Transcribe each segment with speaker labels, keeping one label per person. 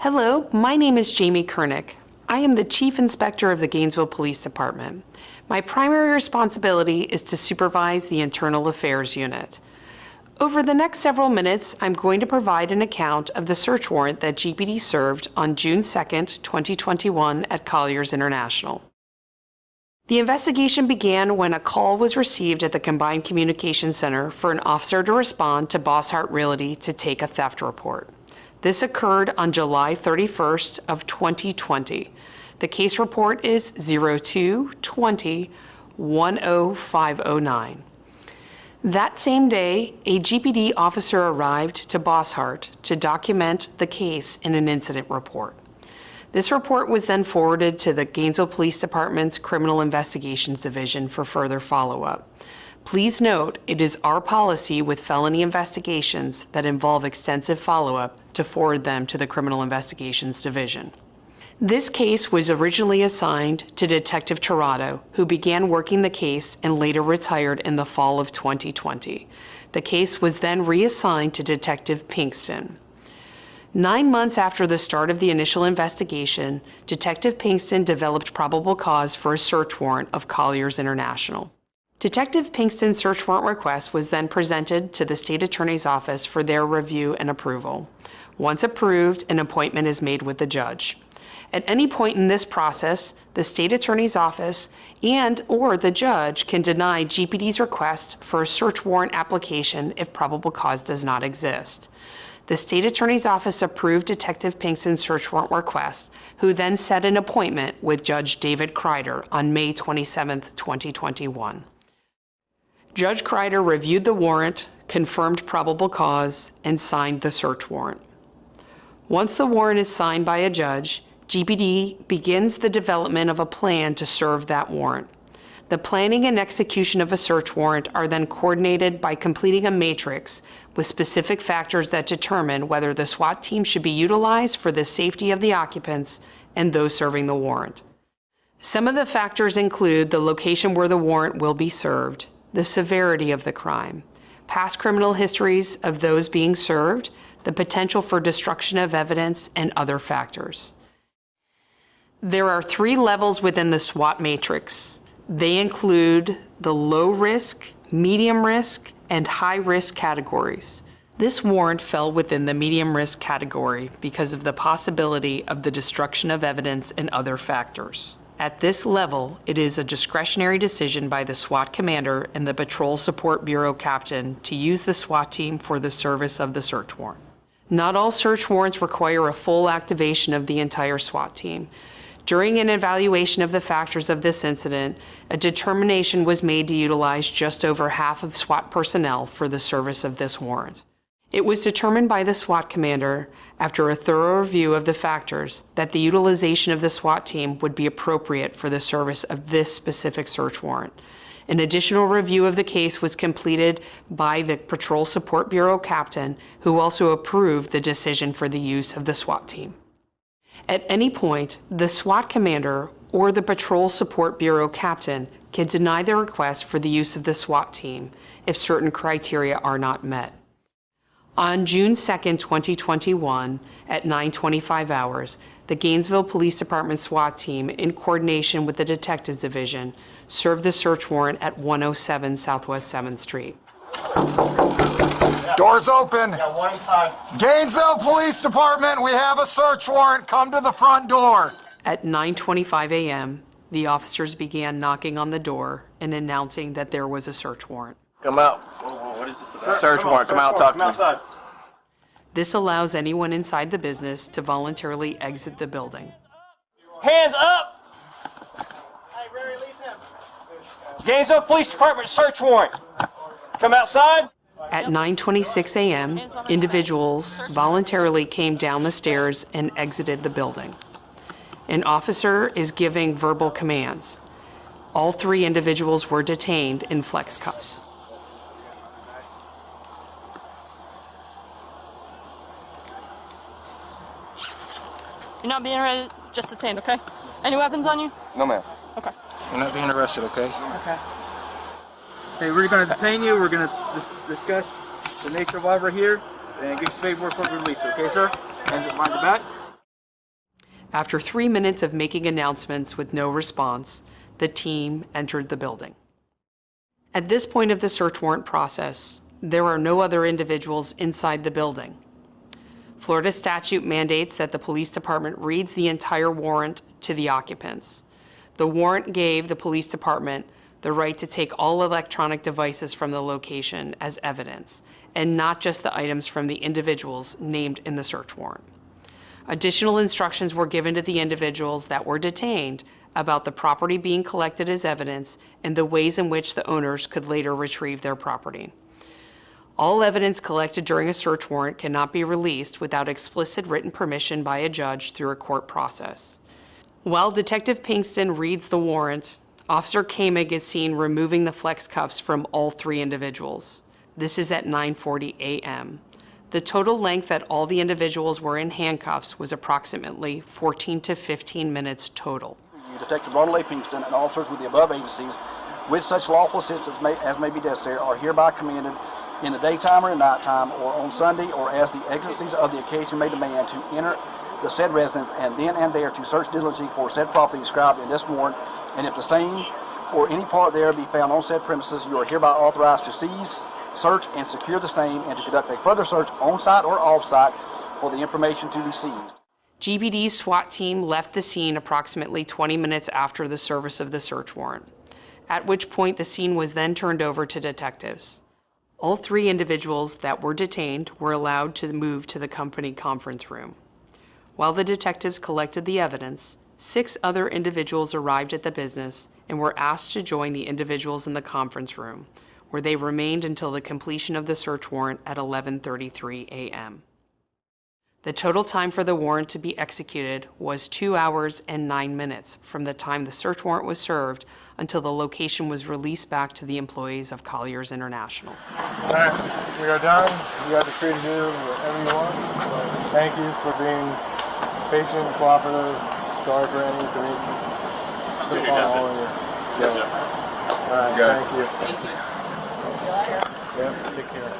Speaker 1: Hello, my name is Jamie Kernick. I am the Chief Inspector of the Gainesville Police Department. My primary responsibility is to supervise the Internal Affairs Unit. Over the next several minutes, I'm going to provide an account of the search warrant that GPD served on June 2nd, 2021 at Colliers International. The investigation began when a call was received at the Combined Communications Center for an officer to respond to Bosshart Realty to take a theft report. This occurred on July 31st of 2020. The case report is 02-20-10509. That same day, a GPD officer arrived to Bosshart to document the case in an incident report. This report was then forwarded to the Gainesville Police Department's Criminal Investigations Division for further follow-up. Please note, it is our policy with felony investigations that involve extensive follow-up to forward them to the Criminal Investigations Division. This case was originally assigned to Detective Tirado, who began working the case and later retired in the fall of 2020. The case was then reassigned to Detective Pinkston. 9 months after the start of the initial investigation, Detective Pinkston developed probable cause for a search warrant of Colliers International. Detective Pinkston's search warrant request was then presented to the State Attorney's Office for their review and approval. Once approved, an appointment is made with the judge. At any point in this process, the State Attorney's Office and/or the judge can deny GPD's request for a search warrant application if probable cause does not exist. The State Attorney's Office approved Detective Pinkston's search warrant request, who then set an appointment with Judge David Kreider on May 27, 2021. Judge Kreider reviewed the warrant, confirmed probable cause, and signed the search warrant. Once the warrant is signed by a judge, GPD begins the development of a plan to serve that warrant. The planning and execution of a search warrant are then coordinated by completing a matrix with specific factors that determine whether the SWAT team should be utilized for the safety of the occupants and those serving the warrant. Some of the factors include the location where the warrant will be served, the severity of the crime, past criminal histories of those being served, the potential for destruction of evidence, and other factors. There are 3 levels within the SWAT matrix. They include the low risk, medium risk, and high risk categories. This warrant fell within the medium risk category because of the possibility of the destruction of evidence and other factors. At this level, it is a discretionary decision by the SWAT commander and the Patrol Support Bureau captain to use the SWAT team for the service of the search warrant. Not all search warrants require a full activation of the entire SWAT team. During an evaluation of the factors of this incident, a determination was made to utilize just over half of SWAT personnel for the service of this warrant. It was determined by the SWAT commander, after a thorough review of the factors, that the utilization of the SWAT team would be appropriate for the service of this specific search warrant. An additional review of the case was completed by the Patrol Support Bureau captain, who also approved the decision for the use of the SWAT team. At any point, the SWAT commander or the Patrol Support Bureau captain can deny the request for the use of the SWAT team if certain criteria are not met. On June 2nd, 2021, at 9:25 hours, the Gainesville Police Department SWAT team, in coordination with the Detectives Division, served the search warrant at 107 Southwest 7th Street.
Speaker 2: Doors open.
Speaker 3: Yeah, one inside.
Speaker 2: Gainesville Police Department, we have a search warrant. Come to the front door.
Speaker 1: At 9:25 a.m., the officers began knocking on the door and announcing that there was a search warrant.
Speaker 3: Come out.
Speaker 4: What is this about?
Speaker 3: Search warrant. Come out, talk to me.
Speaker 1: This allows anyone inside the business to voluntarily exit the building.
Speaker 4: Hands up!
Speaker 3: Hey, Ray, release him.
Speaker 4: Gainesville Police Department search warrant. Come outside.
Speaker 1: At 9:26 a.m., individuals voluntarily came down the stairs and exited the building. An officer is giving verbal commands. All 3 individuals were detained in flex cuffs.
Speaker 5: You're not being arrested, just detained, okay? Any weapons on you?
Speaker 3: No, ma'am.
Speaker 5: Okay.
Speaker 3: You're not being arrested, okay?
Speaker 5: Okay.
Speaker 6: Hey, we're going to detain you. We're going to discuss the nature of why we're here and give you paperwork for release, okay, sir? Hands behind the back.
Speaker 1: After 3 minutes of making announcements with no response, the team entered the building. At this point of the search warrant process, there are no other individuals inside the building. Florida statute mandates that the police department reads the entire warrant to the occupants. The warrant gave the police department the right to take all electronic devices from the location as evidence, and not just the items from the individuals named in the search warrant. Additional instructions were given to the individuals that were detained about the property being collected as evidence and the ways in which the owners could later retrieve their property. All evidence collected during a search warrant cannot be released without explicit written permission by a judge through a court process. While Detective Pinkston reads the warrant, Officer Kamig is seen removing the flex cuffs from all 3 individuals. This is at 9:40 a.m. The total length that all the individuals were in handcuffs was approximately 14 to 15 minutes total.
Speaker 7: Detective Ronald A. Pinkston and officers with the above agencies with such lawful assistance as may be necessary are hereby commanded in the daytime or at nighttime or on Sunday or as the exigencies of the occasion may demand to enter the said residence and then and there to search diligently for said property described in this warrant, and if the same or any part thereof be found on said premises, you are hereby authorized to seize, search, and secure the same, and to conduct a further search on-site or off-site for the information to be seized.
Speaker 1: GPD's SWAT team left the scene approximately 20 minutes after the service of the search warrant, at which point the scene was then turned over to detectives. All 3 individuals that were detained were allowed to move to the company conference room. While the detectives collected the evidence, 6 other individuals arrived at the business and were asked to join the individuals in the conference room, where they remained until the completion of the search warrant at 11:33 a.m. The total time for the warrant to be executed was 2 hours and 9 minutes from the time the search warrant was served until the location was released back to the employees of Colliers International.
Speaker 8: All right, we are done. You got the free to do whatever you want. Thank you for being patient, cooperative. Sorry for any inconveniences. Put all in you. All right, thank you. Yep, take care.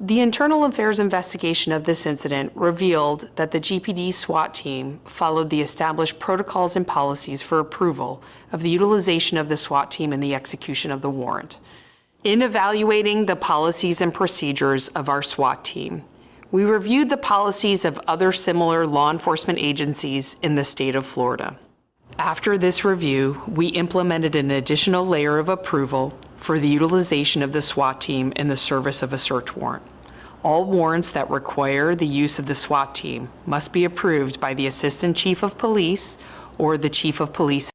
Speaker 1: The internal affairs investigation of this incident revealed that the GPD SWAT team followed the established protocols and policies for approval of the utilization of the SWAT team in the execution of the warrant. In evaluating the policies and procedures of our SWAT team, we reviewed the policies of other similar law enforcement agencies in the state of Florida. After this review, we implemented an additional layer of approval for the utilization of the SWAT team in the service of a search warrant. All warrants that require the use of the SWAT team must be approved by the Assistant Chief of Police or the Chief of Police